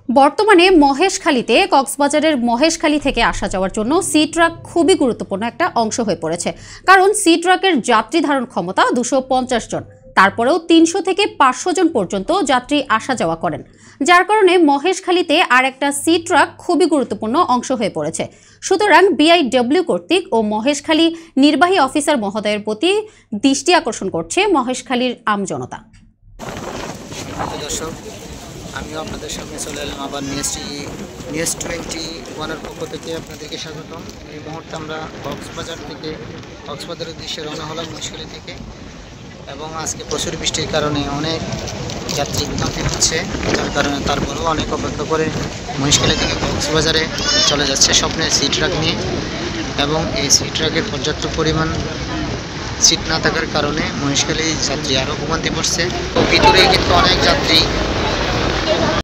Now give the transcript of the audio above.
বর্তমানে মহেশখালীতে কক্সবাজারের মহেশখালী থেকে আসা যাওয়ার জন্য সি ট্রাক খুবই গুরুত্বপূর্ণ একটা অংশ হয়ে পড়েছে। কারণ সি ট্রাকের যাত্রী ধারণ ক্ষমতা 250 জন, তারপরেও 300 থেকে 500 জন পর্যন্ত যাত্রী আসা যাওয়া করেন, যার কারণে মহেশখালীতে আর একটা সি ট্রাক খুবই গুরুত্বপূর্ণ অংশ হয়ে পড়েছে। সুতরাং বিআইডব্লিউ কর্তৃক ও মহেশখালী নির্বাহী অফিসার মহোদয়ের প্রতি দৃষ্টি আকর্ষণ করছে মহেশখালীর আমজনতা। দর্শক, আমিও আপনাদের সামনে চলে এলাম আবার নিউজ 21-এর পক্ষ থেকে আপনাদেরকে স্বাগতম। এই মুহূর্তে আমরা কক্সবাজারের উদ্দেশ্যে রওনা হলাম মহেশখালী থেকে, এবং আজকে প্রচুর বৃষ্টির কারণে অনেক যাত্রী ভোগান্তি হচ্ছে, যার কারণে তারপরেও অনেক অপেক্ষা করে মহেশখালী থেকে কক্সবাজারে চলে যাচ্ছে স্বপ্নের সি ট্রাক নিয়ে। এবং এই সি ট্রাকের পর্যাপ্ত পরিমাণ সিট না থাকার কারণে মহেশখালী যাত্রী আরও ভোগান্তি পড়ছে। তো ভিতরে কিন্তু অনেক যাত্রী